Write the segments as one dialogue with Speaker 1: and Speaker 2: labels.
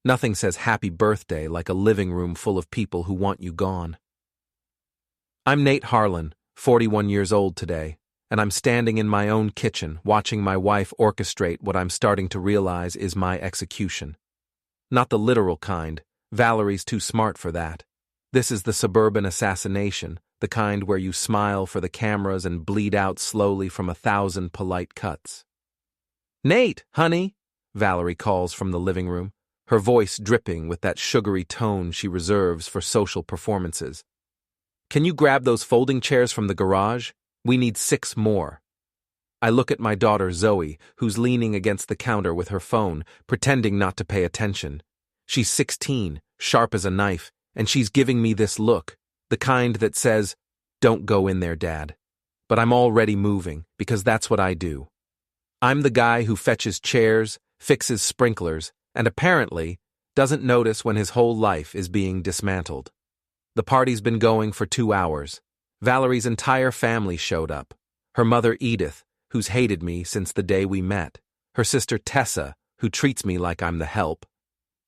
Speaker 1: Nothing says happy birthday like a living room full of people who want you gone. I'm Nate Harlan, 41 years old today, and I'm standing in my own kitchen watching my wife orchestrate what I'm starting to realize is my execution. Not the literal kind. Valerie's too smart for that. This is the suburban assassination, the kind where you smile for the cameras and bleed out slowly from 1,000 polite cuts. "Nate, honey," Valerie calls from the living room, her voice dripping with that sugary tone she reserves for social performances. "Can you grab those folding chairs from the garage? We need 6 more." I look at my daughter Zoe, who's leaning against the counter with her phone, pretending not to pay attention. She's 16, sharp as a knife, and she's giving me this look, the kind that says, "Don't go in there, Dad." But I'm already moving, because that's what I do. I'm the guy who fetches chairs, fixes sprinklers, and apparently doesn't notice when his whole life is being dismantled. The party's been going for 2 hours. Valerie's entire family showed up. Her mother Edith, who's hated me since the day we met, her sister Tessa, who treats me like I'm the help,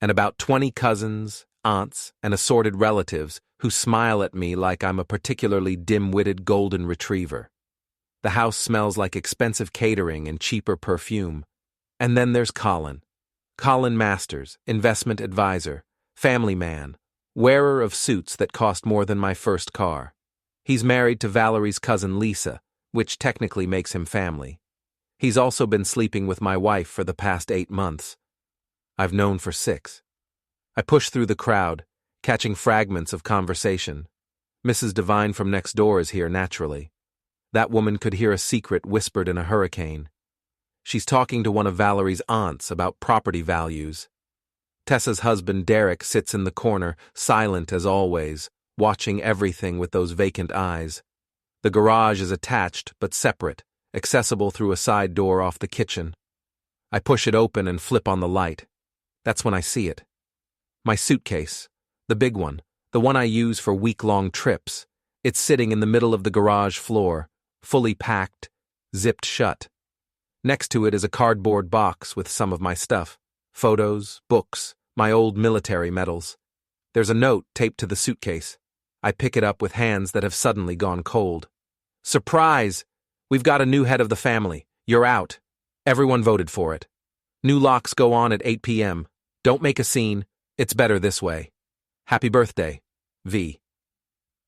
Speaker 1: and about 20 cousins, aunts, and assorted relatives who smile at me like I'm a particularly dim-witted golden retriever. The house smells like expensive catering and cheaper perfume. And then there's Colin. Colin Masters, investment advisor, family man, wearer of suits that cost more than my first car. He's married to Valerie's cousin Lisa, which technically makes him family. He's also been sleeping with my wife for the past 8 months. I've known for 6. I push through the crowd, catching fragments of conversation. Mrs. Devine from next door is here naturally. That woman could hear a secret whispered in a hurricane. She's talking to one of Valerie's aunts about property values. Tessa's husband Derek sits in the corner, silent as always, watching everything with those vacant eyes. The garage is attached but separate, accessible through a side door off the kitchen. I push it open and flip on the light. That's when I see it. My suitcase, the big one, the one I use for week-long trips. It's sitting in the middle of the garage floor, fully packed, zipped shut. Next to it is a cardboard box with some of my stuff, photos, books, my old military medals. There's a note taped to the suitcase. I pick it up with hands that have suddenly gone cold. "Surprise! We've got a new head of the family. You're out. Everyone voted for it. New locks go on at 8 p.m. Don't make a scene. It's better this way. Happy birthday, V."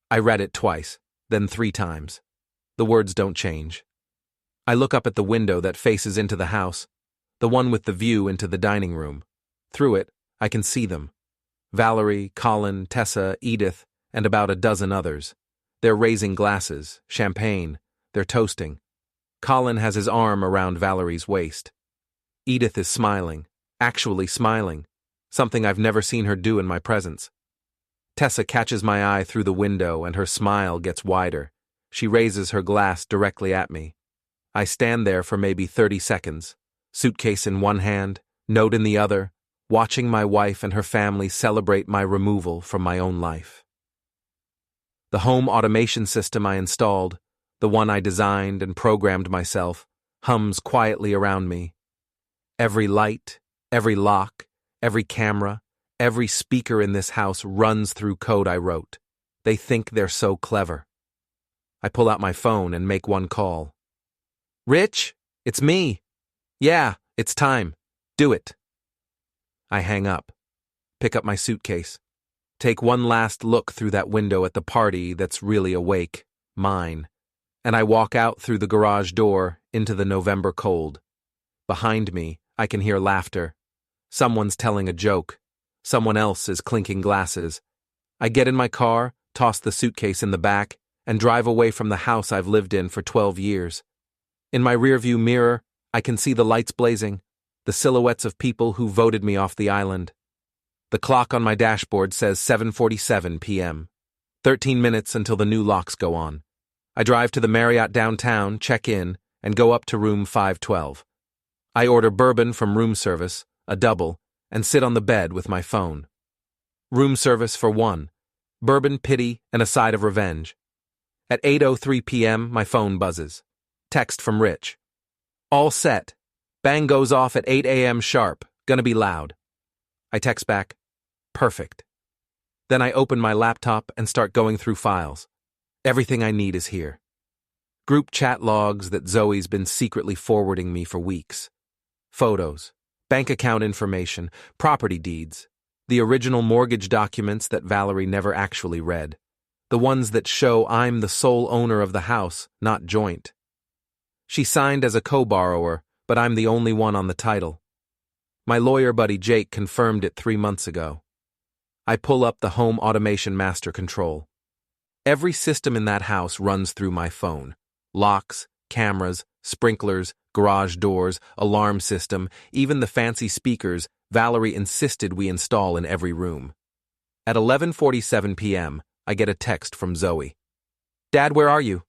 Speaker 1: I read it twice, then 3 times. The words don't change. I look up at the window that faces into the house, the one with the view into the dining room. Through it, I can see them. Valerie, Colin, Tessa, Edith, and about a dozen others. They're raising glasses, champagne, they're toasting. Colin has his arm around Valerie's waist. Edith is smiling, actually smiling, something I've never seen her do in my presence. Tessa catches my eye through the window and her smile gets wider. She raises her glass directly at me. I stand there for maybe 30 seconds, suitcase in one hand, note in the other, watching my wife and her family celebrate my removal from my own life. The home automation system I installed, the one I designed and programmed myself, hums quietly around me. Every light, every lock, every camera, every speaker in this house runs through code I wrote. They think they're so clever. I pull out my phone and make one call. "Rich, it's me. Yeah, it's time. Do it." I hang up, pick up my suitcase, take one last look through that window at the party that's really awake, mine, and I walk out through the garage door into the November cold. Behind me, I can hear laughter. Someone's telling a joke. Someone else is clinking glasses. I get in my car, toss the suitcase in the back, and drive away from the house I've lived in for 12 years. In my rearview mirror, I can see the lights blazing, the silhouettes of people who voted me off the island. The clock on my dashboard says 7:47 p.m. 13 minutes until the new locks go on. I drive to the Marriott downtown, check in, and go up to room 512. I order bourbon from room service, a double, and sit on the bed with my phone. Room service for 1. Bourbon, pity, and a side of revenge. At 8:03 p.m., my phone buzzes. Text from Rich. "All set. Bang goes off at 8 a.m. sharp. Gonna be loud." I text back, perfect. Then I open my laptop and start going through files. Everything I need is here. Group chat logs that Zoe's been secretly forwarding me for weeks. Photos, bank account information, property deeds, the original mortgage documents that Valerie never actually read, the ones that show I'm the sole owner of the house, not joint. She signed as a co-borrower, but I'm the only one on the title. My lawyer buddy Jake confirmed it 3 months ago. I pull up the home automation master control. Every system in that house runs through my phone. Locks, cameras, sprinklers, garage doors, alarm system, even the fancy speakers Valerie insisted we install in every room. At 11:47 p.m., I get a text from Zoe. Dad, where are you?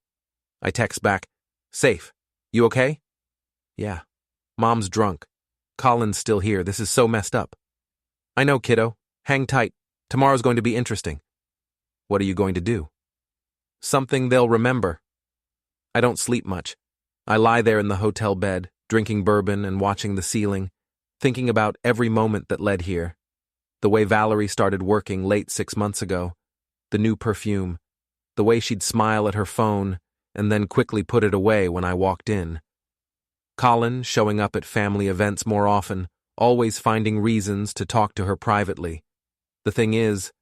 Speaker 1: I text back, safe. You okay? Yeah. Mom's drunk. Colin's still here. This is so messed up. I know, kiddo. Hang tight. Tomorrow's going to be interesting. What are you going to do? Something they'll remember. I don't sleep much. I lie there in the hotel bed, drinking bourbon and watching the ceiling, thinking about every moment that led here. The way Valerie started working late 6 months ago, the new perfume, the way she'd smile at her phone and then quickly put it away when I walked in. Colin showing up at family events more often, always finding reasons to talk to her privately. The thing is,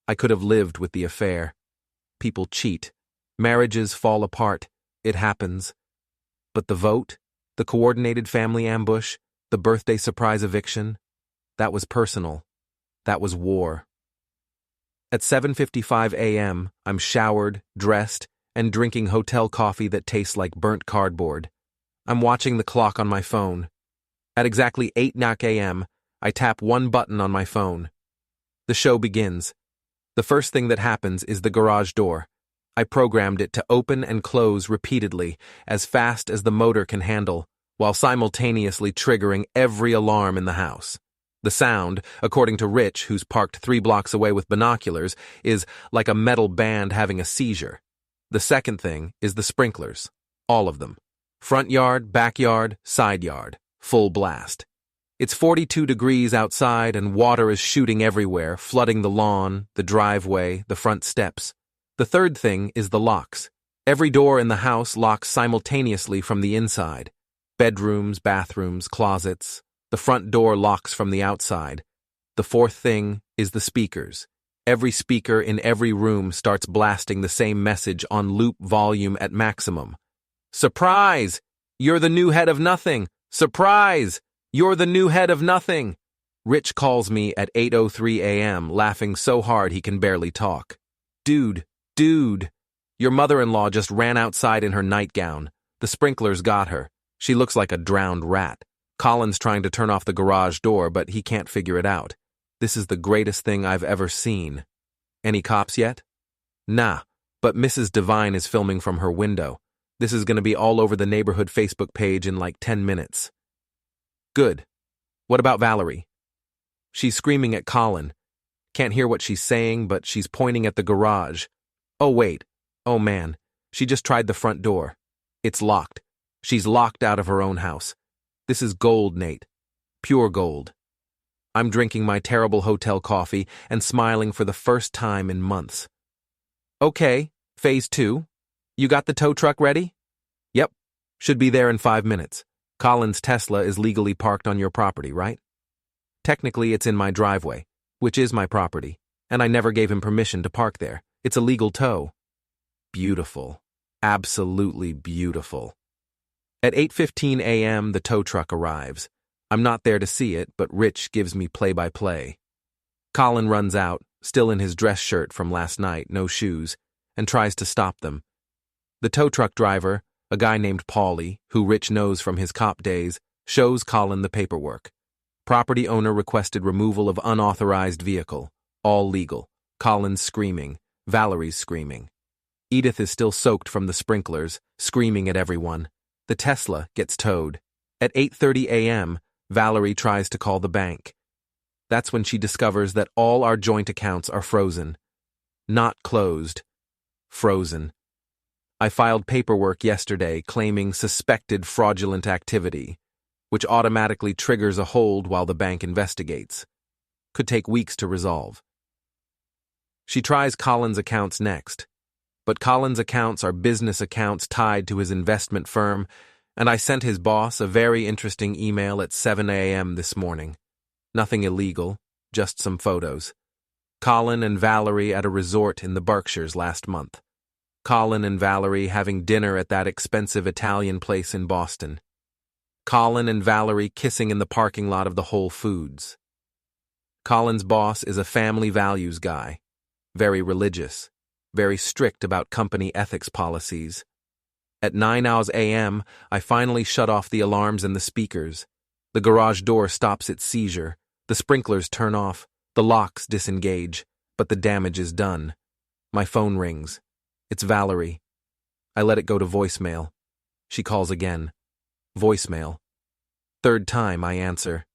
Speaker 1: I could have lived with the affair. People cheat. Marriages fall apart. It happens. But the vote, the coordinated family ambush, the birthday surprise eviction, that was personal. That was war. At 7:55 a.m., I'm showered, dressed, and drinking hotel coffee that tastes like burnt cardboard. I'm watching the clock on my phone. At exactly 8:00 a.m., I tap one button on my phone. The show begins. The first thing that happens is the garage door. I programmed it to open and close repeatedly, as fast as the motor can handle, while simultaneously triggering every alarm in the house. The sound, according to Rich, who's parked 3 blocks away with binoculars, is like a metal band having a seizure. The second thing is the sprinklers. All of them. Front yard, backyard, side yard. Full blast. It's 42 degrees outside and water is shooting everywhere, flooding the lawn, the driveway, the front steps. The third thing is the locks. Every door in the house locks simultaneously from the inside. Bedrooms, bathrooms, closets. The front door locks from the outside. The fourth thing is the speakers. Every speaker in every room starts blasting the same message on loop volume at maximum. Surprise! You're the new head of nothing! Surprise! You're the new head of nothing! Rich calls me at 8:03 a.m., laughing so hard he can barely talk. Dude, your mother-in-law just ran outside in her nightgown. The sprinklers got her. She looks like a drowned rat. Colin's trying to turn off the garage door, but he can't figure it out. This is the greatest thing I've ever seen. Any cops yet? Nah, but Mrs. Devine is filming from her window. This is going to be all over the neighborhood Facebook page in like 10 minutes. Good. What about Valerie? She's screaming at Colin. Can't hear what she's saying, but she's pointing at the garage. Oh, wait. Oh, man. She just tried the front door. It's locked. She's locked out of her own house. This is gold, Nate. Pure gold. I'm drinking my terrible hotel coffee and smiling for the first time in months. Okay, phase 2. You got the tow truck ready? Yep. Should be there in 5 minutes. Colin's Tesla is legally parked on your property, right? Technically, it's in my driveway, which is my property, and I never gave him permission to park there. It's a legal tow. Beautiful. Absolutely beautiful. At 8:15 a.m., the tow truck arrives. I'm not there to see it, but Rich gives me play-by-play. Colin runs out, still in his dress shirt from last night, no shoes, and tries to stop them. The tow truck driver, a guy named Paulie, who Rich knows from his cop days, shows Colin the paperwork. Property owner requested removal of unauthorized vehicle. All legal. Colin's screaming. Valerie's screaming. Edith is still soaked from the sprinklers, screaming at everyone. The Tesla gets towed. At 8:30 a.m., Valerie tries to call the bank. That's when she discovers that all our joint accounts are frozen. Not closed. Frozen. I filed paperwork yesterday claiming suspected fraudulent activity, which automatically triggers a hold while the bank investigates. Could take weeks to resolve. She tries Colin's accounts next, but Colin's accounts are business accounts tied to his investment firm, and I sent his boss a very interesting email at 7 a.m. this morning. Nothing illegal, just some photos. Colin and Valerie at a resort in the Berkshires last month. Colin and Valerie having dinner at that expensive Italian place in Boston. Colin and Valerie kissing in the parking lot of the Whole Foods. Colin's boss is a family values guy, very religious, very strict about company ethics policies. At 9 a.m., I finally shut off the alarms and the speakers. The garage door stops its seizure, the sprinklers turn off, the locks disengage, but the damage is done. My phone rings. It's Valerie. I let it go to voicemail. She calls again. Voicemail. Third time I answer.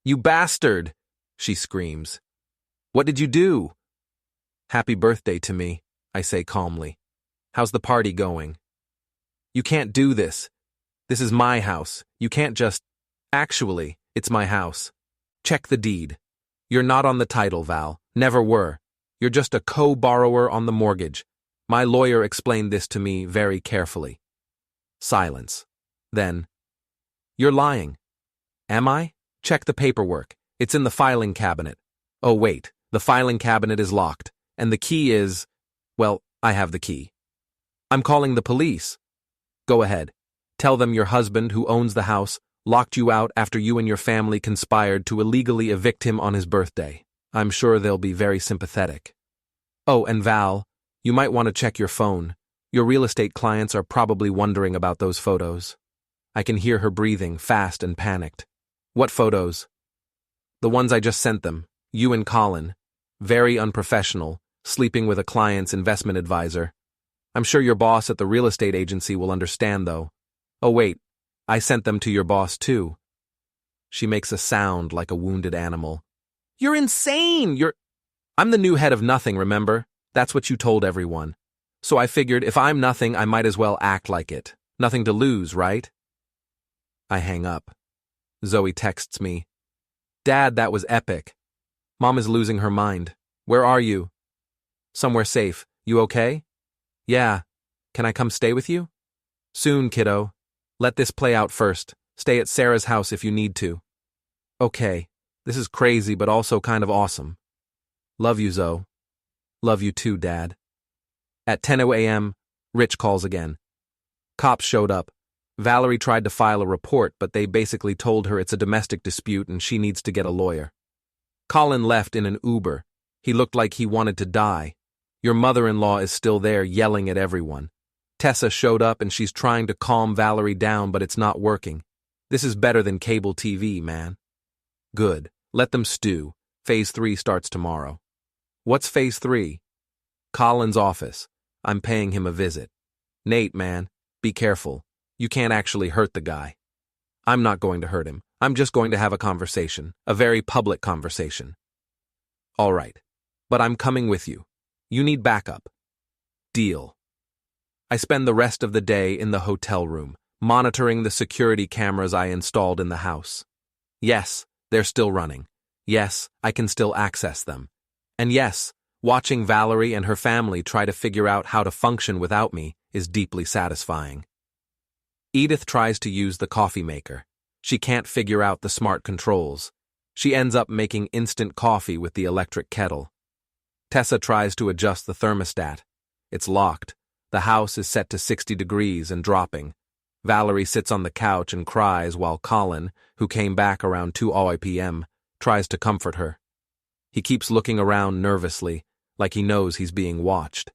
Speaker 1: "You bastard!" she screams. "What did you do?" "Happy birthday to me," I say calmly. "How's the party going?" "You can't do this. This is my house. You can't just—" "Actually, it's my house. Check the deed. You're not on the title, Val. Never were. You're just a co-borrower on the mortgage. My lawyer explained this to me very carefully." Silence. Then, "You're lying." "Am I? Check the paperwork. It's in the filing cabinet." "Oh, wait. The filing cabinet is locked. And the key is— well, I have the key." "I'm calling the police." "Go ahead. Tell them your husband, who owns the house, locked you out after you and your family conspired to illegally evict him on his birthday. I'm sure they'll be very sympathetic." "Oh, and Val, you might want to check your phone. Your real estate clients are probably wondering about those photos." I can hear her breathing, fast and panicked. "What photos?" "The ones I just sent them. You and Colin. Very unprofessional, sleeping with a client's investment advisor. I'm sure your boss at the real estate agency will understand, though. Oh, wait. I sent them to your boss, too." She makes a sound like a wounded animal. "You're insane! I'm the new head of nothing, remember? That's what you told everyone. So I figured if I'm nothing, I might as well act like it. Nothing to lose, right?" I hang up. Zoe texts me. "Dad, that was epic. Mom is losing her mind. Where are you?" "Somewhere safe. You okay?" "Yeah. Can I come stay with you?" "Soon, kiddo. Let this play out first. Stay at Sarah's house if you need to." "Okay. This is crazy, but also kind of awesome." "Love you, Zoe." "Love you too, Dad." At 10 a.m., Rich calls again. Cops showed up. Valerie tried to file a report, but they basically told her it's a domestic dispute and she needs to get a lawyer. Colin left in an Uber. He looked like he wanted to die. Your mother-in-law is still there yelling at everyone. Tessa showed up and she's trying to calm Valerie down, but it's not working. This is better than cable TV, man. Good. Let them stew. Phase 3 starts tomorrow. What's Phase 3? Colin's office. I'm paying him a visit. Nate, man, be careful. You can't actually hurt the guy. I'm not going to hurt him. I'm just going to have a conversation. A very public conversation. All right. But I'm coming with you. You need backup. Deal. I spend the rest of the day in the hotel room, monitoring the security cameras I installed in the house. Yes, they're still running. Yes, I can still access them. And yes, watching Valerie and her family try to figure out how to function without me is deeply satisfying. Edith tries to use the coffee maker. She can't figure out the smart controls. She ends up making instant coffee with the electric kettle. Tessa tries to adjust the thermostat. It's locked. The house is set to 60 degrees and dropping. Valerie sits on the couch and cries while Colin, who came back around 2 p.m., tries to comfort her. He keeps looking around nervously, like he knows he's being watched.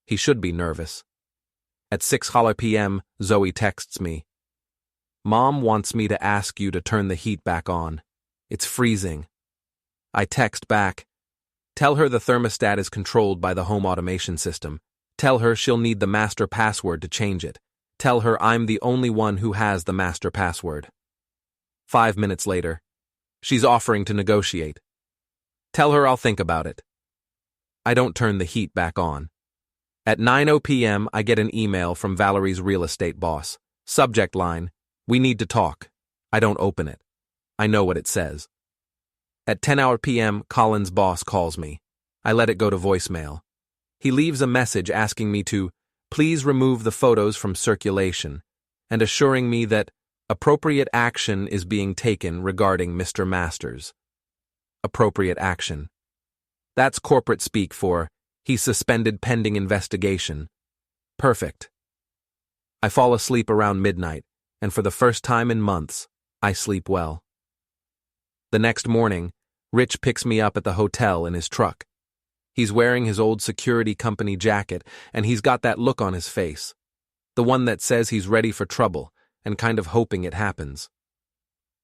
Speaker 1: He should be nervous. At 6 p.m., Zoe texts me. "Mom wants me to ask you to turn the heat back on. It's freezing." I text back. "Tell her the thermostat is controlled by the home automation system. Tell her she'll need the master password to change it. Tell her I'm the only one who has the master password." 5 minutes later, she's offering to negotiate. "Tell her I'll think about it." I don't turn the heat back on. At 9 p.m., I get an email from Valerie's real estate boss. Subject line, "We need to talk." I don't open it. I know what it says. At 10 p.m., Colin's boss calls me. I let it go to voicemail. He leaves a message asking me to please remove the photos from circulation and assuring me that appropriate action is being taken regarding Mr. Masters. Appropriate action. That's corporate speak for he's suspended pending investigation. Perfect. I fall asleep around midnight, and for the first time in months, I sleep well. The next morning, Rich picks me up at the hotel in his truck. He's wearing his old security company jacket, and he's got that look on his face. The one that says he's ready for trouble and kind of hoping it happens.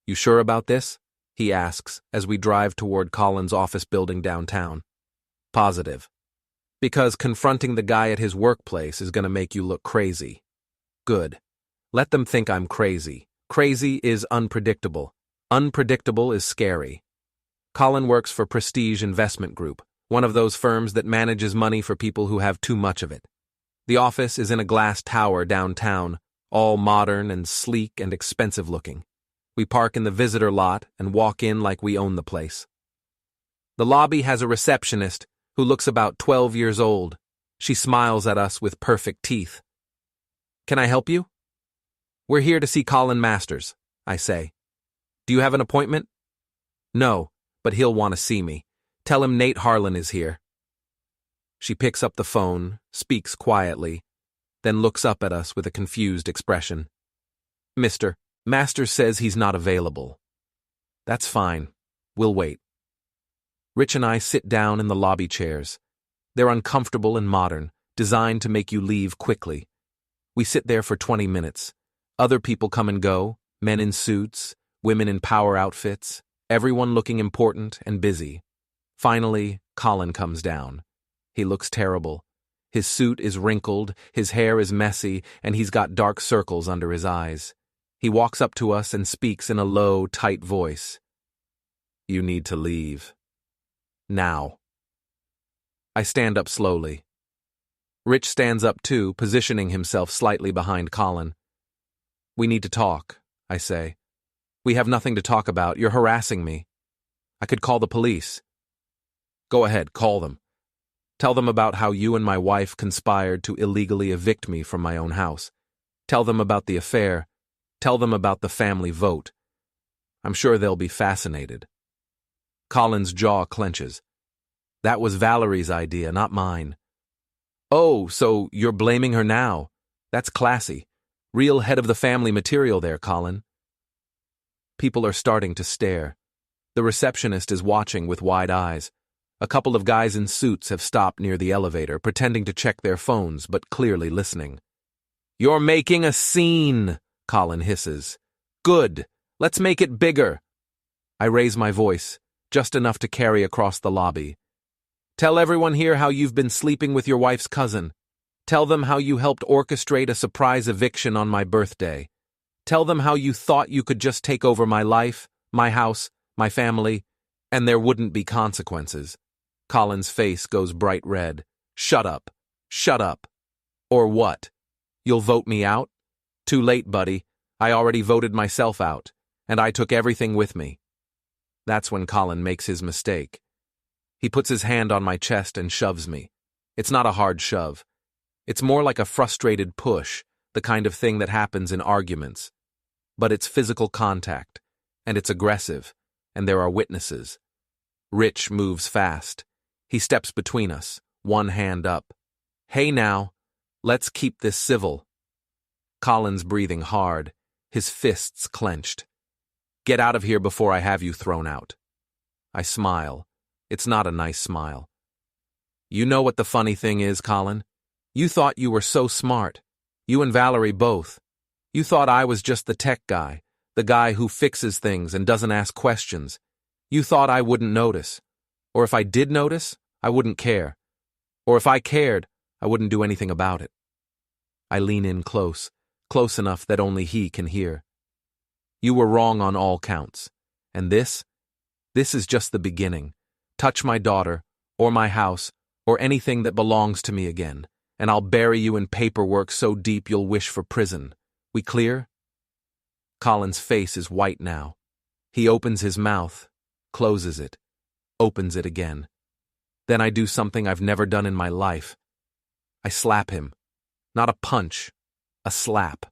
Speaker 1: You sure about this? He asks as we drive toward Colin's office building downtown. Positive. Because confronting the guy at his workplace is going to make you look crazy. Good. Let them think I'm crazy. Crazy is unpredictable. Unpredictable is scary. Colin works for Prestige Investment Group, one of those firms that manages money for people who have too much of it. The office is in a glass tower downtown, all modern and sleek and expensive looking. We park in the visitor lot and walk in like we own the place. The lobby has a receptionist who looks about 12 years old. She smiles at us with perfect teeth. Can I help you? We're here to see Colin Masters, I say. Do you have an appointment? No, but he'll want to see me. Tell him Nate Harlan is here. She picks up the phone, speaks quietly, then looks up at us with a confused expression. Mr. Masters says he's not available. That's fine. We'll wait. Rich and I sit down in the lobby chairs. They're uncomfortable and modern, designed to make you leave quickly. We sit there for 20 minutes. Other people come and go, men in suits, women in power outfits, everyone looking important and busy. Finally, Colin comes down. He looks terrible. His suit is wrinkled, his hair is messy, and he's got dark circles under his eyes. He walks up to us and speaks in a low, tight voice. You need to leave. Now. I stand up slowly. Rich stands up too, positioning himself slightly behind Colin. We need to talk, I say. We have nothing to talk about. You're harassing me. I could call the police. Go ahead, call them. Tell them about how you and my wife conspired to illegally evict me from my own house. Tell them about the affair. Tell them about the family vote. I'm sure they'll be fascinated. Colin's jaw clenches. That was Valerie's idea, not mine. Oh, so you're blaming her now. That's classy. Real head of the family material there, Colin. People are starting to stare. The receptionist is watching with wide eyes. A couple of guys in suits have stopped near the elevator, pretending to check their phones, but clearly listening. You're making a scene, Colin hisses. Good. Let's make it bigger. I raise my voice, just enough to carry across the lobby. Tell everyone here how you've been sleeping with your wife's cousin. Tell them how you helped orchestrate a surprise eviction on my birthday. Tell them how you thought you could just take over my life, my house, my family, and there wouldn't be consequences. Colin's face goes bright red. Shut up. Shut up. Or what? You'll vote me out? Too late, buddy. I already voted myself out, and I took everything with me. That's when Colin makes his mistake. He puts his hand on my chest and shoves me. It's not a hard shove. It's more like a frustrated push, the kind of thing that happens in arguments. But it's physical contact, and it's aggressive, and there are witnesses. Rich moves fast. He steps between us, one hand up. Hey now, let's keep this civil. Colin's breathing hard, his fists clenched. Get out of here before I have you thrown out. I smile. It's not a nice smile. You know what the funny thing is, Colin? You thought you were so smart. You and Valerie both. You thought I was just the tech guy, the guy who fixes things and doesn't ask questions. You thought I wouldn't notice. Or if I did notice, I wouldn't care. Or if I cared, I wouldn't do anything about it. I lean in close enough that only he can hear. You were wrong on all counts. And this is just the beginning. Touch my daughter, or my house, or anything that belongs to me again, and I'll bury you in paperwork so deep you'll wish for prison. We clear? Colin's face is white now. He opens his mouth, closes it. opens it again. Then I do something I've never done in my life. I slap him. Not a punch, a slap.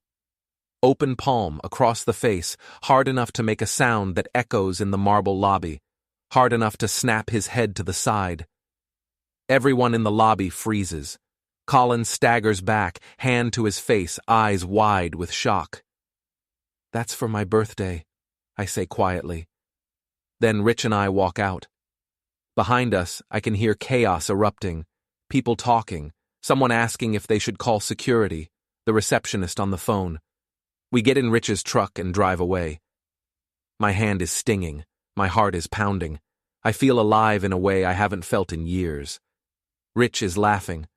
Speaker 1: Open palm across the face, hard enough to make a sound that echoes in the marble lobby, hard enough to snap his head to the side. Everyone in the lobby freezes. Colin staggers back, hand to his face, eyes wide with shock. "That's for my birthday," I say quietly. Then Rich and I walk out. Behind us, I can hear chaos erupting, people talking, someone asking if they should call security, the receptionist on the phone. We get in Rich's truck and drive away. My hand is stinging, my heart is pounding. I feel alive in a way I haven't felt in years. Rich is laughing.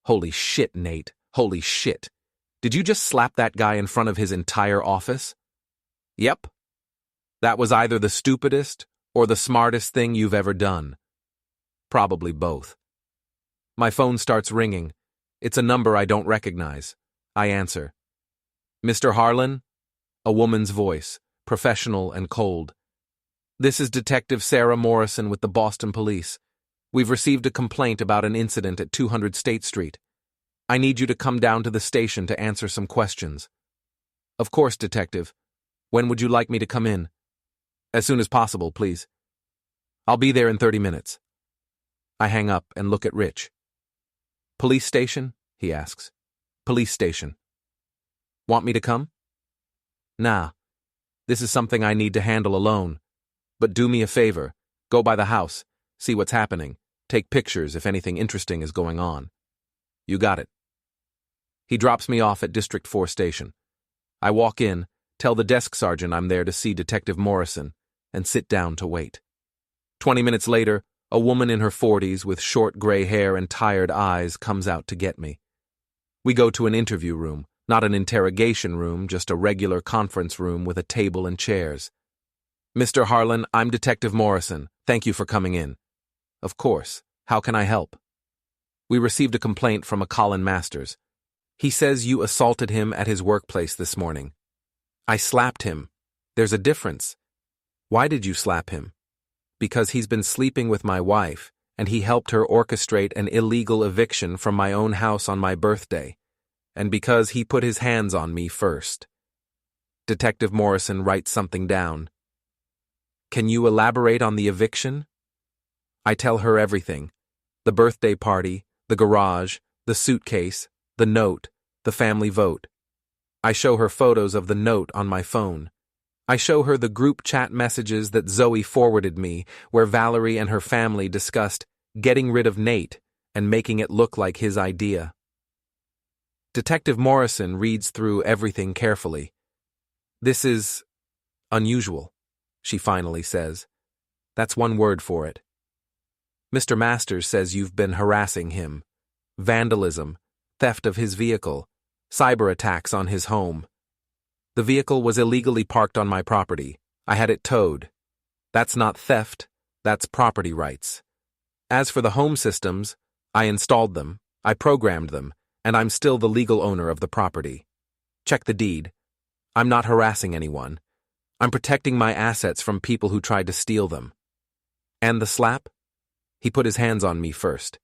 Speaker 1: "Holy shit, Nate, holy shit. Did you just slap that guy in front of his entire office?" "Yep. That was either the stupidest or the smartest thing you've ever done." Probably both. My phone starts ringing. It's a number I don't recognize. I answer. "Mr. Harlan?" A woman's voice, professional and cold. "This is Detective Sarah Morrison with the Boston Police. We've received a complaint about an incident at 200 State Street. I need you to come down to the station to answer some questions." "Of course, Detective. When would you like me to come in?" "As soon as possible, please." "I'll be there in 30 minutes. I hang up and look at Rich. "Police station?" he asks. "Police station." "Want me to come?" "Nah. This is something I need to handle alone. But do me a favor. Go by the house. See what's happening. Take pictures if anything interesting is going on." "You got it." He drops me off at District 4 station. I walk in, tell the desk sergeant I'm there to see Detective Morrison, and sit down to wait. 20 minutes later, a woman in her 40s with short gray hair and tired eyes comes out to get me. We go to an interview room, not an interrogation room, just a regular conference room with a table and chairs. "Mr. Harlan, I'm Detective Morrison. Thank you for coming in." "Of course. How can I help?" "We received a complaint from a Colin Masters. He says you assaulted him at his workplace this morning." "I slapped him. There's a difference." "Why did you slap him?" "Because he's been sleeping with my wife, and he helped her orchestrate an illegal eviction from my own house on my birthday, and because he put his hands on me first." Detective Morrison writes something down. "Can you elaborate on the eviction?" I tell her everything. The birthday party, the garage, the suitcase, the note, the family vote. I show her photos of the note on my phone. I show her the group chat messages that Zoe forwarded me, where Valerie and her family discussed getting rid of Nate and making it look like his idea. Detective Morrison reads through everything carefully. "This is unusual," she finally says. "That's one word for it. Mr. Masters says you've been harassing him. Vandalism, theft of his vehicle, cyber attacks on his home. The vehicle was illegally parked on my property. I had it towed. That's not theft, that's property rights. As for the home systems, I installed them, I programmed them, and I'm still the legal owner of the property. Check the deed. I'm not harassing anyone. I'm protecting my assets from people who tried to steal them." "And the slap?" "He put his hands on me first.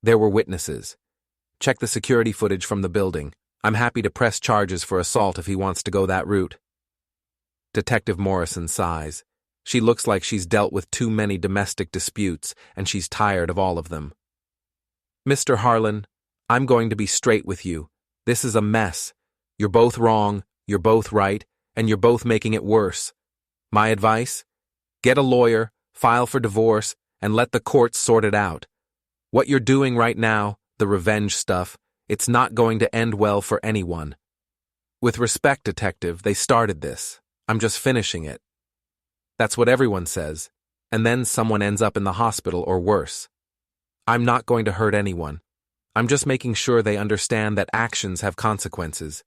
Speaker 1: There were witnesses. Check the security footage from the building. I'm happy to press charges for assault if he wants to go that route." Detective Morrison sighs. She looks like she's dealt with too many domestic disputes, and she's tired of all of them. "Mr. Harlan, I'm going to be straight with you. This is a mess. You're both wrong, you're both right, and you're both making it worse. My advice? Get a lawyer, file for divorce, and let the courts sort it out. What you're doing right now, the revenge stuff, it's not going to end well for anyone. With respect, Detective, they started this. I'm just finishing it. That's what everyone says, and then someone ends up in the hospital or worse. I'm not going to hurt anyone. I'm just making sure they understand that actions have consequences."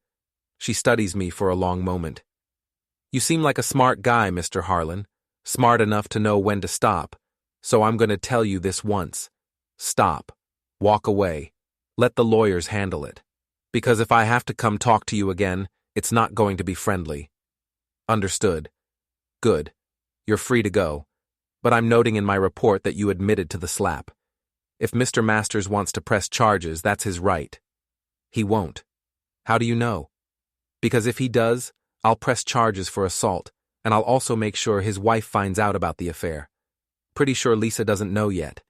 Speaker 1: She studies me for a long moment. "You seem like a smart guy, Mr. Harlan, smart enough to know when to stop, so I'm going to tell you this once. Stop. Walk away. Let the lawyers handle it. Because if I have to come talk to you again, it's not going to be friendly." "Understood." "Good. You're free to go. but I'm noting in my report that you admitted to the slap. If Mr. Masters wants to press charges, that's his right. He won't. How do you know? Because if he does, I'll press charges for assault, and I'll also make sure his wife finds out about the affair. Pretty sure Lisa doesn't know yet.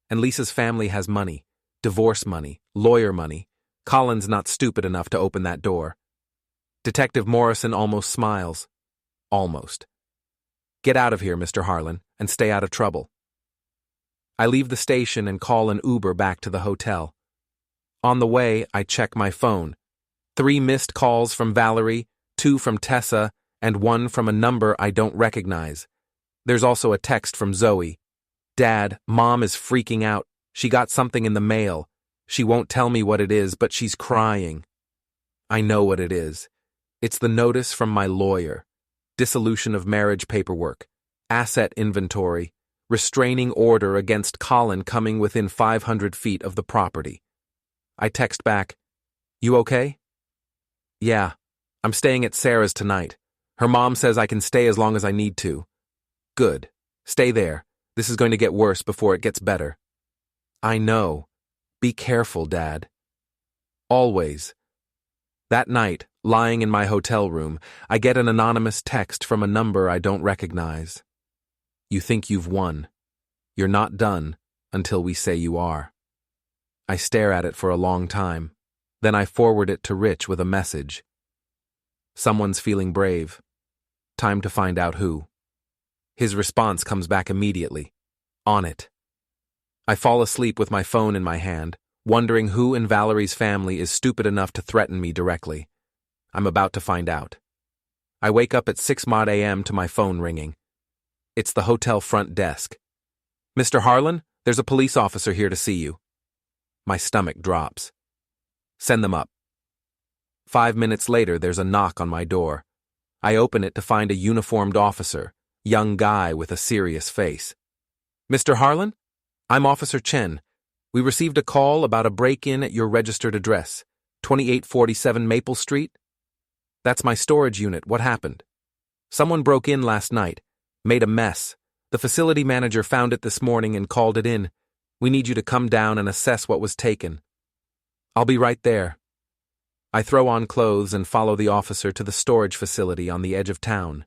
Speaker 1: And Lisa's family has money, divorce money, lawyer money. Colin's not stupid enough to open that door. Detective Morrison almost smiles. Almost. Get out of here, Mr. Harlan, and stay out of trouble. I leave the station and call an Uber back to the hotel. On the way, I check my phone. 3 missed calls from Valerie, 2 from Tessa, and 1 from a number I don't recognize. There's also a text from Zoe. Dad, Mom is freaking out. She got something in the mail. She won't tell me what it is, but she's crying. I know what it is. It's the notice from my lawyer. Dissolution of marriage paperwork, asset inventory, restraining order against Colin coming within 500 feet of the property. I text back, "You okay?" "Yeah, I'm staying at Sarah's tonight. Her mom says I can stay as long as I need to." "Good. Stay there. This is going to get worse before it gets better." "I know. Be careful, Dad." Always. That night, lying in my hotel room, I get an anonymous text from a number I don't recognize. "You think you've won. You're not done until we say you are." I stare at it for a long time. Then I forward it to Rich with a message. "Someone's feeling brave. Time to find out who." His response comes back immediately. "On it." I fall asleep with my phone in my hand, wondering who in Valerie's family is stupid enough to threaten me directly. I'm about to find out. I wake up at 6:00 a.m. to my phone ringing. It's the hotel front desk. "Mr. Harlan, there's a police officer here to see you." My stomach drops. "Send them up." 5 minutes later, there's a knock on my door. I open it to find a uniformed officer, young guy with a serious face. "Mr. Harlan? I'm Officer Chen. We received a call about a break-in at your registered address, 2847 Maple Street." "That's my storage unit. What happened?" "Someone broke in last night. Made a mess. The facility manager found it this morning and called it in. We need you to come down and assess what was taken." "I'll be right there." I throw on clothes and follow the officer to the storage facility on the edge of town.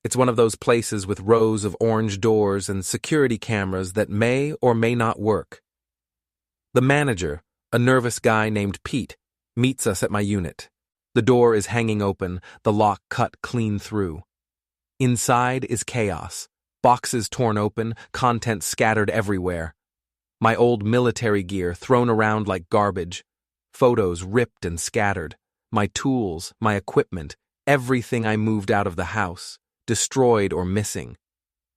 Speaker 1: It's one of those places with rows of orange doors and security cameras that may or may not work. The manager, a nervous guy named Pete, meets us at my unit. The door is hanging open, the lock cut clean through. Inside is chaos. Boxes torn open, contents scattered everywhere. My old military gear thrown around like garbage. Photos ripped and scattered. My tools, my equipment, everything I moved out of the house, destroyed or missing.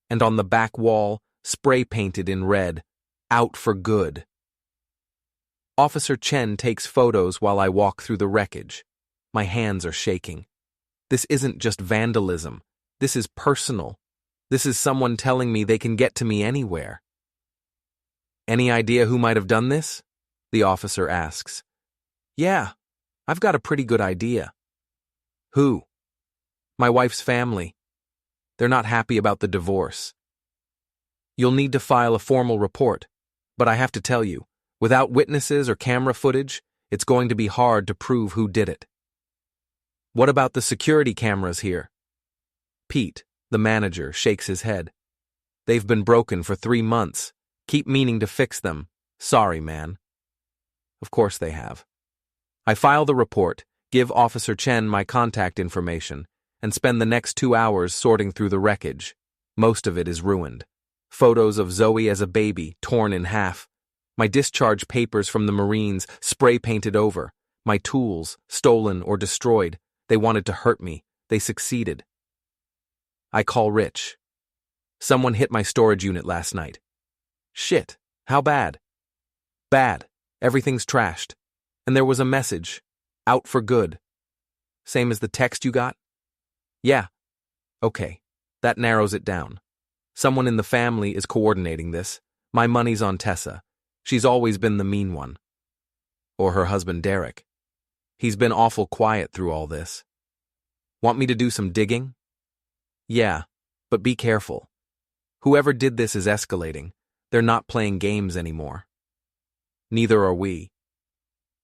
Speaker 1: And on the back wall, spray painted in red, "Out for good." Officer Chen takes photos while I walk through the wreckage. My hands are shaking. This isn't just vandalism. This is personal. This is someone telling me they can get to me anywhere. "Any idea who might have done this?" the officer asks. "Yeah, I've got a pretty good idea." "Who?" "My wife's family. They're not happy about the divorce." "You'll need to file a formal report, but I have to tell you, without witnesses or camera footage, it's going to be hard to prove who did it." "What about the security cameras here?" Pete, the manager, shakes his head. "They've been broken for 3 months. Keep meaning to fix them. Sorry, man." Of course they have. I file the report, give Officer Chen my contact information, and spend the next 2 hours sorting through the wreckage. Most of it is ruined. Photos of Zoe as a baby, torn in half. My discharge papers from the Marines, spray painted over. My tools, stolen or destroyed. They wanted to hurt me. They succeeded. I call Rich. "Someone hit my storage unit last night." "Shit, how bad?" "Bad. Everything's trashed. And there was a message. Out for good." "Same as the text you got?" "Yeah." "Okay, that narrows it down. Someone in the family is coordinating this. My money's on Tessa. She's always been the mean one." "Or her husband Derek. He's been awful quiet through all this." "Want me to do some digging?" "Yeah, but be careful." Whoever did this is escalating. They're not playing games anymore. Neither are we.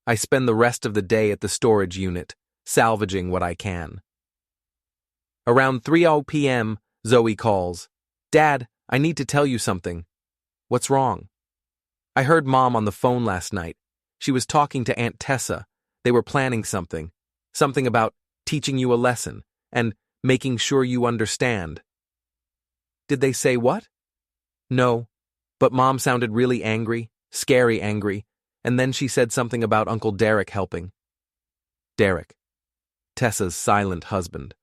Speaker 1: I spend the rest of the day at the storage unit, salvaging what I can. Around 3:00 p.m., Zoe calls. "Dad, I need to tell you something." "What's wrong?" "I heard Mom on the phone last night. She was talking to Aunt Tessa. They were planning something. Something about teaching you a lesson and making sure you understand." "Did they say what?" "No, but Mom sounded really angry, scary angry, and then she said something about Uncle Derek helping." Derek. Tessa's silent husband.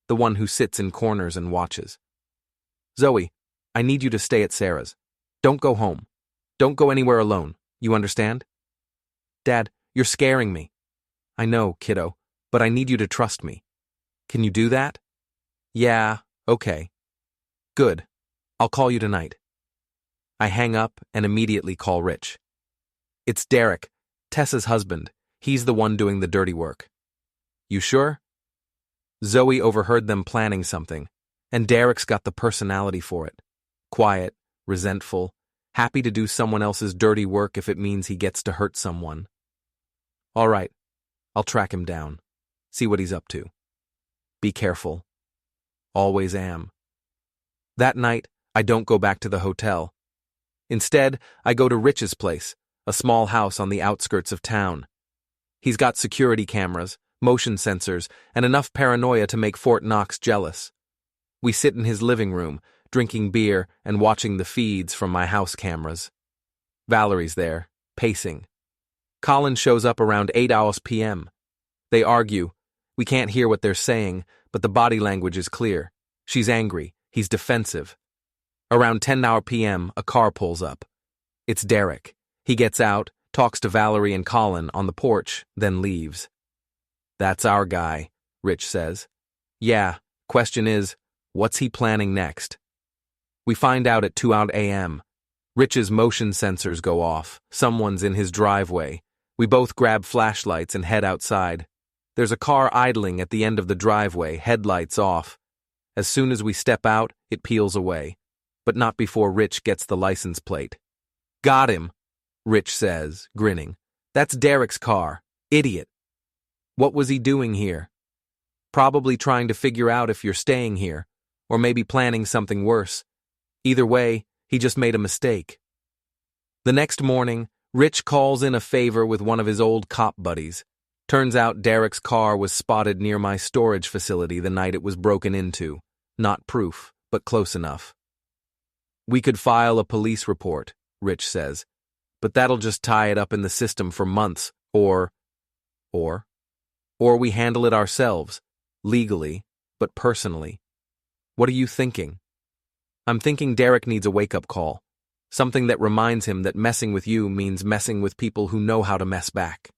Speaker 1: The one who sits in corners and watches. "Zoe, I need you to stay at Sarah's. Don't go home. Don't go anywhere alone. You understand?" "Dad, you're scaring me." "I know, kiddo, but I need you to trust me. Can you do that?" "Yeah, okay. Good. I'll call you tonight." I hang up and immediately call Rich. "It's Derek, Tessa's husband. He's the one doing the dirty work." "You sure?" Zoe overheard them planning something, and Derek's got the personality for it. Quiet, resentful, happy to do someone else's dirty work if it means he gets to hurt someone. "All right, I'll track him down. See what he's up to. Be careful. Always am." That night, I don't go back to the hotel. Instead, I go to Rich's place, a small house on the outskirts of town. He's got security cameras, motion sensors, and enough paranoia to make Fort Knox jealous. We sit in his living room, drinking beer and watching the feeds from my house cameras. Valerie's there, pacing. Colin shows up around 8:00 p.m. They argue. We can't hear what they're saying, but the body language is clear. She's angry. He's defensive. Around 10:00 p.m., a car pulls up. It's Derek. He gets out, talks to Valerie and Colin on the porch, then leaves. "That's our guy," Rich says. "Yeah, question is, what's he planning next?" We find out at 2:00 a.m. Rich's motion sensors go off. Someone's in his driveway. We both grab flashlights and head outside. There's a car idling at the end of the driveway, headlights off. As soon as we step out, it peels away. But not before Rich gets the license plate. "Got him," Rich says, grinning. "That's Derek's car. Idiot. What was he doing here? Probably trying to figure out if you're staying here, or maybe planning something worse. Either way, he just made a mistake." The next morning, Rich calls in a favor with one of his old cop buddies. Turns out Derek's car was spotted near my storage facility the night it was broken into. Not proof, but close enough. "We could file a police report," Rich says, "but that'll just tie it up in the system for months, or we handle it ourselves, legally, but personally. What are you thinking?" "I'm thinking Derek needs a wake-up call. Something that reminds him that messing with you means messing with people who know how to mess back."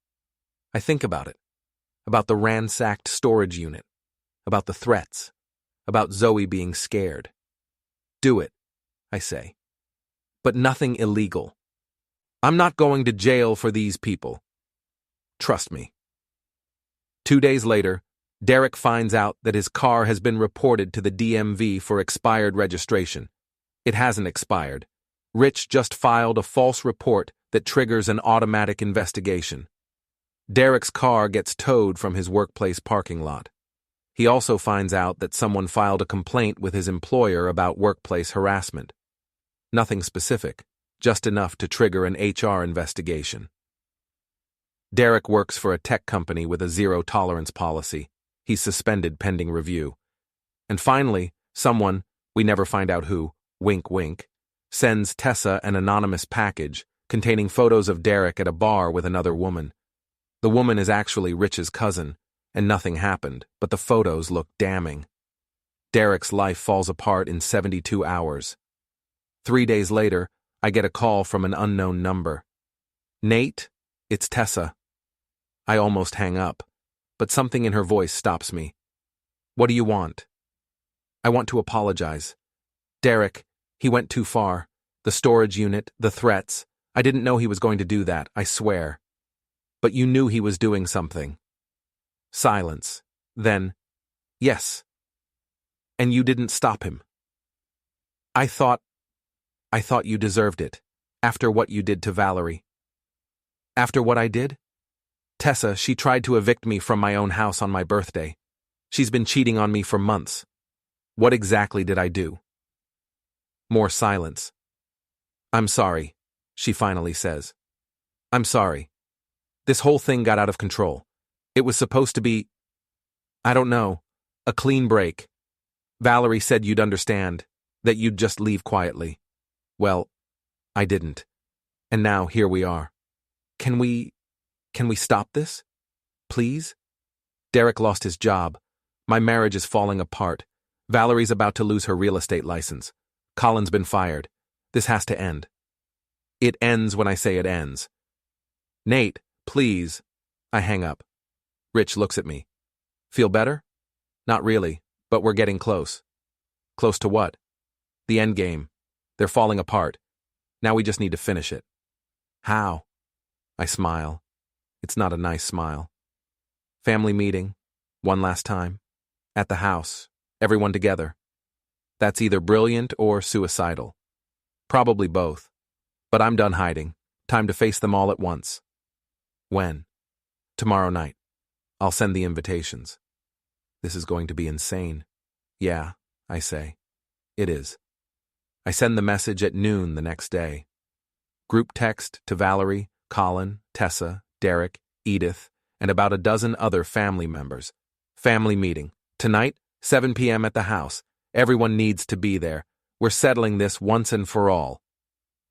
Speaker 1: I think about it. About the ransacked storage unit. About the threats. About Zoe being scared. "Do it," I say. "But nothing illegal. I'm not going to jail for these people. Trust me." 2 days later, Derek finds out that his car has been reported to the DMV for expired registration. It hasn't expired. Rich just filed a false report that triggers an automatic investigation. Derek's car gets towed from his workplace parking lot. He also finds out that someone filed a complaint with his employer about workplace harassment. Nothing specific, just enough to trigger an HR investigation. Derek works for a tech company with a zero-tolerance policy. He's suspended pending review. And finally, someone, we never find out who, wink wink, sends Tessa an anonymous package containing photos of Derek at a bar with another woman. The woman is actually Rich's cousin, and nothing happened, but the photos look damning. Derek's life falls apart in 72 hours. 3 days later, I get a call from an unknown number. "Nate, it's Tessa." I almost hang up, but something in her voice stops me. "What do you want?" "I want to apologize. Derek, he went too far. The storage unit, the threats. I didn't know he was going to do that, I swear." "But you knew he was doing something." Silence. Then, "Yes." "And you didn't stop him?" I thought you deserved it, after what you did to Valerie. After what I did? Tessa, she tried to evict me from my own house on my birthday. She's been cheating on me for months. What exactly did I do? More silence. I'm sorry, she finally says. I'm sorry. This whole thing got out of control. It was supposed to be, I don't know, a clean break. Valerie said you'd understand, that you'd just leave quietly. Well, I didn't. And now here we are. Can we stop this? Please? Derek lost his job. My marriage is falling apart. Valerie's about to lose her real estate license. Colin's been fired. This has to end. It ends when I say it ends. Nate, please. I hang up. Rich looks at me. Feel better? Not really, but we're getting close. Close to what? The end game. They're falling apart. Now we just need to finish it. How? I smile. It's not a nice smile. Family meeting. One last time. At the house. Everyone together. That's either brilliant or suicidal. Probably both. But I'm done hiding. Time to face them all at once. When? Tomorrow night. I'll send the invitations. This is going to be insane. Yeah, I say. It is. I send the message at noon the next day. Group text to Valerie, Colin, Tessa, Derek, Edith, and about a dozen other family members. Family meeting. Tonight, 7 p.m. at the house. Everyone needs to be there. We're settling this once and for all.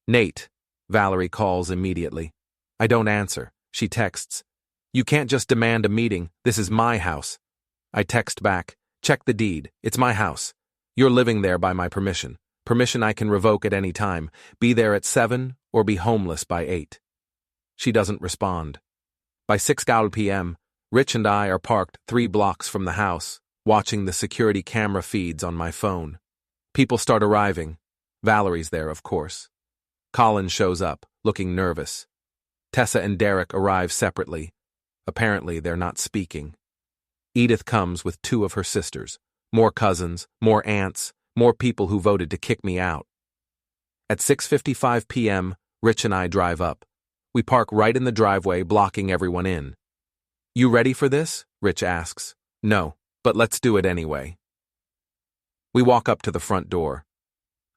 Speaker 1: Nate, Valerie calls immediately. I don't answer. She texts. You can't just demand a meeting. This is my house. I text back. Check the deed. It's my house. You're living there by my permission. Permission I can revoke at any time. Be there at 7 or be homeless by 8. She doesn't respond. By 6 p.m., Rich and I are parked 3 blocks from the house, watching the security camera feeds on my phone. People start arriving. Valerie's there, of course. Colin shows up, looking nervous. Tessa and Derek arrive separately. Apparently, they're not speaking. Edith comes with 2 of her sisters. More cousins, more aunts, more people who voted to kick me out. At 6:55 p.m., Rich and I drive up. We park right in the driveway, blocking everyone in. You ready for this? Rich asks. No, but let's do it anyway. We walk up to the front door.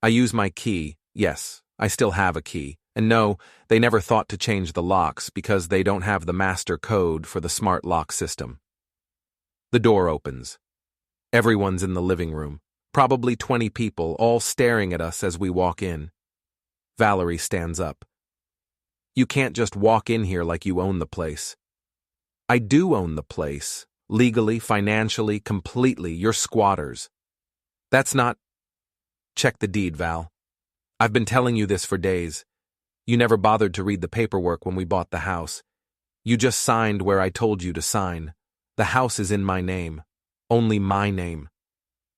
Speaker 1: I use my key. Yes, I still have a key. And no, they never thought to change the locks because they don't have the master code for the smart lock system. The door opens. Everyone's in the living room. Probably 20 people, all staring at us as we walk in. Valerie stands up. You can't just walk in here like you own the place. I do own the place. Legally, financially, completely. You're squatters. That's not... Check the deed, Val. I've been telling you this for days. You never bothered to read the paperwork when we bought the house. You just signed where I told you to sign. The house is in my name. Only my name.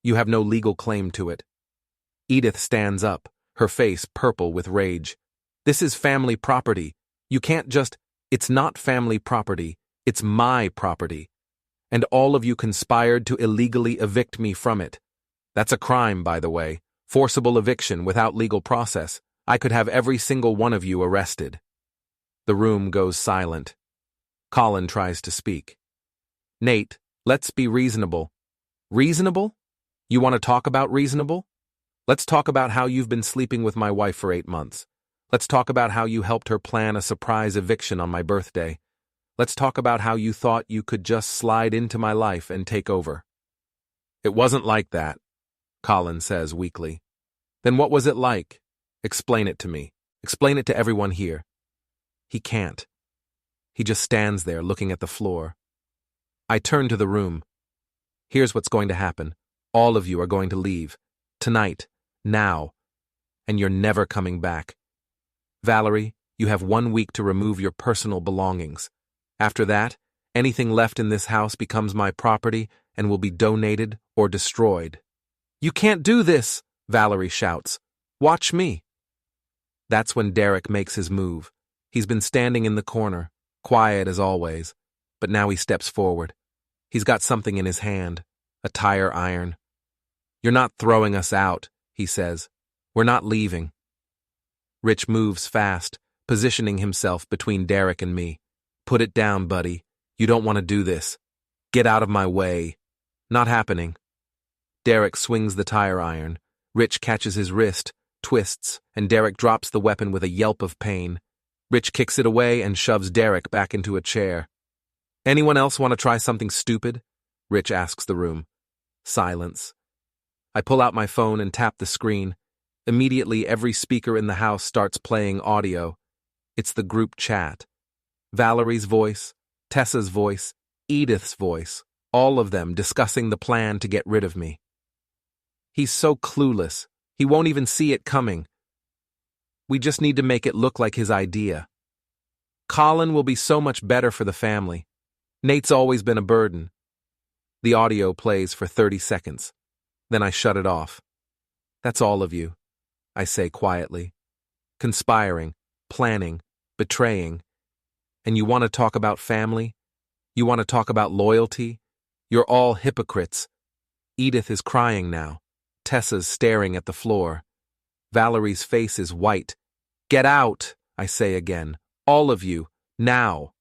Speaker 1: You have no legal claim to it. Edith stands up, her face purple with rage. This is family property. You can't just... It's not family property. It's my property. And all of you conspired to illegally evict me from it. That's a crime, by the way. Forcible eviction without legal process. I could have every single one of you arrested. The room goes silent. Colin tries to speak. Nate, let's be reasonable. Reasonable? You want to talk about reasonable? Let's talk about how you've been sleeping with my wife for 8 months. Let's talk about how you helped her plan a surprise eviction on my birthday. Let's talk about how you thought you could just slide into my life and take over. It wasn't like that, Colin says weakly. Then what was it like? Explain it to me. Explain it to everyone here. He can't. He just stands there looking at the floor. I turn to the room. Here's what's going to happen. All of you are going to leave. Tonight. Now. And you're never coming back. Valerie, you have 1 week to remove your personal belongings. After that, anything left in this house becomes my property and will be donated or destroyed. You can't do this, Valerie shouts. Watch me. That's when Derek makes his move. He's been standing in the corner, quiet as always, but now he steps forward. He's got something in his hand, a tire iron. You're not throwing us out, he says. We're not leaving. Rich moves fast, positioning himself between Derek and me. Put it down, buddy. You don't want to do this. Get out of my way. Not happening. Derek swings the tire iron. Rich catches his wrist, twists, and Derek drops the weapon with a yelp of pain. Rich kicks it away and shoves Derek back into a chair. Anyone else want to try something stupid? Rich asks the room. Silence. I pull out my phone and tap the screen. Immediately, every speaker in the house starts playing audio. It's the group chat. Valerie's voice, Tessa's voice, Edith's voice, all of them discussing the plan to get rid of me. He's so clueless. He won't even see it coming. We just need to make it look like his idea. Colin will be so much better for the family. Nate's always been a burden. The audio plays for 30 seconds. Then I shut it off. That's all of you, I say quietly. Conspiring, planning, betraying. And you want to talk about family? You want to talk about loyalty? You're all hypocrites. Edith is crying now. Tessa's staring at the floor. Valerie's face is white. Get out, I say again. All of you, now.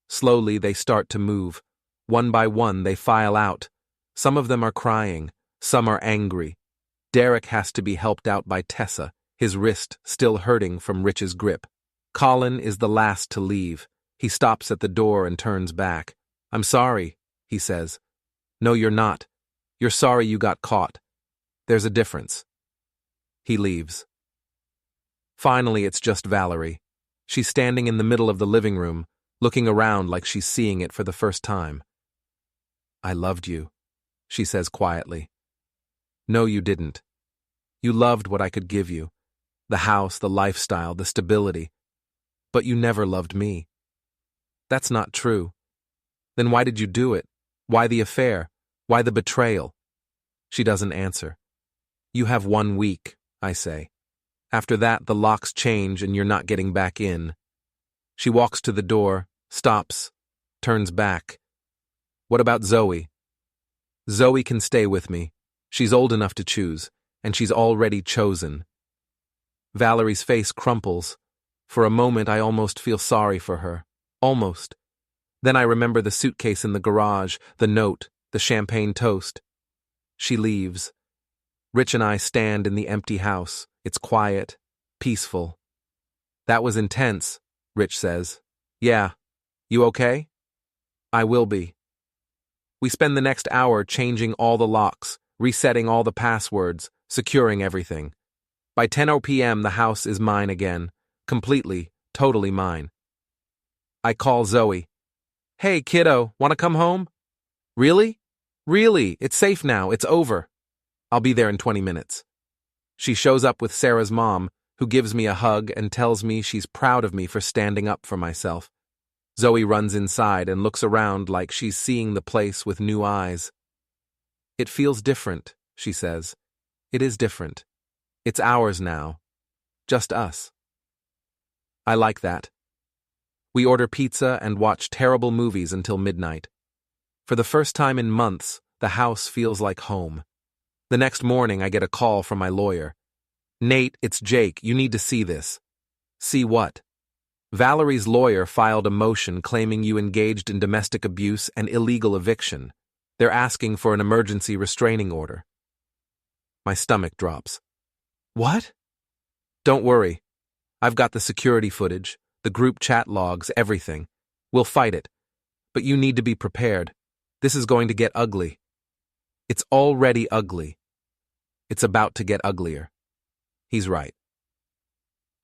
Speaker 1: Slowly they start to move. One by one they file out. Some of them are crying. Some are angry. Derek has to be helped out by Tessa, his wrist still hurting from Rich's grip. Colin is the last to leave. He stops at the door and turns back. I'm sorry, he says. No, you're not. You're sorry you got caught. There's a difference. He leaves. Finally, it's just Valerie. She's standing in the middle of the living room, looking around like she's seeing it for the first time. I loved you, she says quietly. No, you didn't. You loved what I could give you. The house, the lifestyle, the stability. But you never loved me. That's not true. Then why did you do it? Why the affair? Why the betrayal? She doesn't answer. You have 1 week, I say. After that, the locks change and you're not getting back in. She walks to the door, stops, turns back. What about Zoe? Zoe can stay with me. She's old enough to choose, and she's already chosen. Valerie's face crumples. For a moment, I almost feel sorry for her. Almost. Then I remember the suitcase in the garage, the note, the champagne toast. She leaves. Rich and I stand in the empty house. It's quiet, peaceful. That was intense, Rich says. Yeah. You okay? I will be. We spend the next hour changing all the locks, resetting all the passwords, securing everything. By 10 p.m., the house is mine again. Completely, totally mine. I call Zoe. Hey, kiddo, want to come home? Really? Really, it's safe now, it's over. I'll be there in 20 minutes. She shows up with Sarah's mom, who gives me a hug and tells me she's proud of me for standing up for myself. Zoe runs inside and looks around like she's seeing the place with new eyes. It feels different, she says. It is different. It's ours now. Just us. I like that. We order pizza and watch terrible movies until midnight. For the first time in months, the house feels like home. The next morning, I get a call from my lawyer. Nate, it's Jake. You need to see this. See what? Valerie's lawyer filed a motion claiming you engaged in domestic abuse and illegal eviction. They're asking for an emergency restraining order. My stomach drops. What? Don't worry. I've got the security footage, the group chat logs, everything. We'll fight it. But you need to be prepared. This is going to get ugly. It's already ugly. It's about to get uglier. He's right.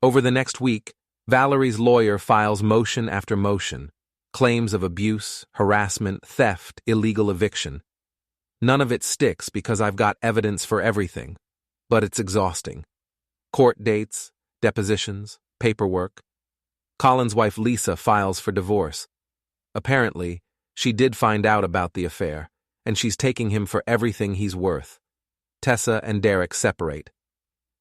Speaker 1: Over the next week, Valerie's lawyer files motion after motion, claims of abuse, harassment, theft, illegal eviction. None of it sticks because I've got evidence for everything, but it's exhausting. Court dates, depositions, paperwork. Colin's wife Lisa files for divorce. Apparently, she did find out about the affair, and she's taking him for everything he's worth. Tessa and Derek separate.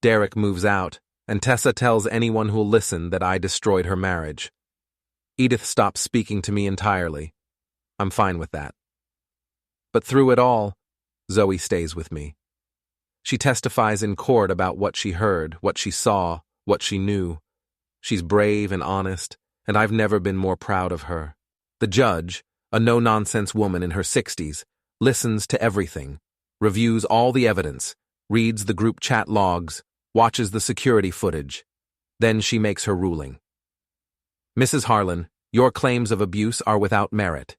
Speaker 1: Derek moves out, and Tessa tells anyone who'll listen that I destroyed her marriage. Edith stops speaking to me entirely. I'm fine with that. But through it all, Zoe stays with me. She testifies in court about what she heard, what she saw, what she knew. She's brave and honest, and I've never been more proud of her. The judge, a no-nonsense woman in her 60s, listens to everything, reviews all the evidence, reads the group chat logs, watches the security footage. Then she makes her ruling. Mrs. Harlan, your claims of abuse are without merit.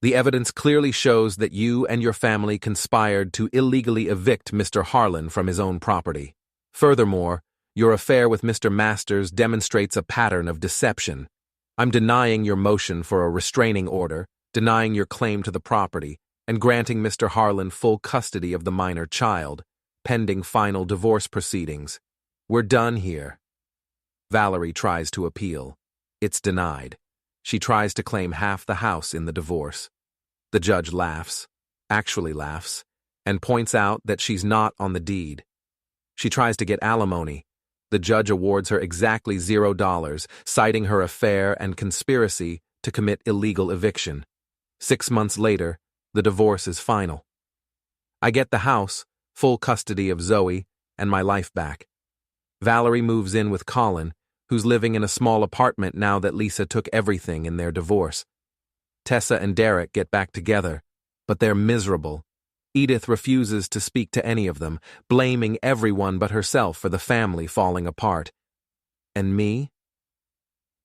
Speaker 1: The evidence clearly shows that you and your family conspired to illegally evict Mr. Harlan from his own property. Furthermore, your affair with Mr. Masters demonstrates a pattern of deception. I'm denying your motion for a restraining order, denying your claim to the property, and granting Mr. Harlan full custody of the minor child, pending final divorce proceedings. We're done here. Valerie tries to appeal. It's denied. She tries to claim half the house in the divorce. The judge laughs, actually laughs, and points out that she's not on the deed. She tries to get alimony. The judge awards her exactly $0, citing her affair and conspiracy to commit illegal eviction. 6 months later, the divorce is final. I get the house, full custody of Zoe, and my life back. Valerie moves in with Colin, who's living in a small apartment now that Lisa took everything in their divorce. Tessa and Derek get back together, but they're miserable. Edith refuses to speak to any of them, blaming everyone but herself for the family falling apart. And me?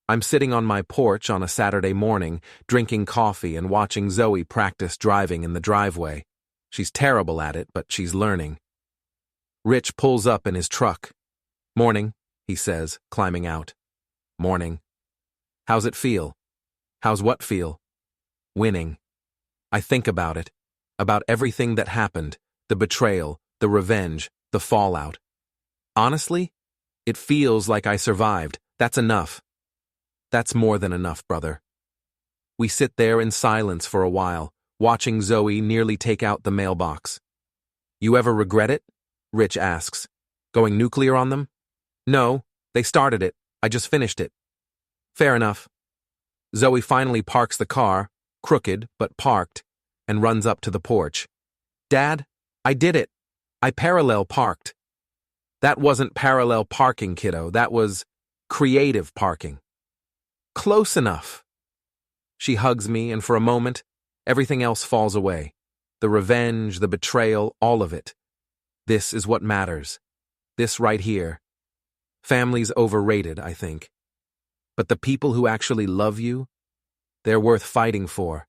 Speaker 1: I'm sitting on my porch on a Saturday morning, drinking coffee and watching Zoe practice driving in the driveway. She's terrible at it, but she's learning. Rich pulls up in his truck. "Morning," he says, climbing out. "Morning. How's it feel?" "How's what feel?" "Winning." I think about it, about everything that happened, the betrayal, the revenge, the fallout. Honestly, it feels like I survived. That's enough. That's more than enough, brother. We sit there in silence for a while, watching Zoe nearly take out the mailbox. "You ever regret it?" Rich asks. "Going nuclear on them?" "No, they started it. I just finished it." "Fair enough." Zoe finally parks the car, crooked but parked, and runs up to the porch. "Dad, I did it. I parallel parked." "That wasn't parallel parking, kiddo. That was creative parking." "Close enough." She hugs me, and for a moment, everything else falls away. The revenge, the betrayal, all of it. This is what matters. This right here. Family's overrated, I think. But the people who actually love you, they're worth fighting for.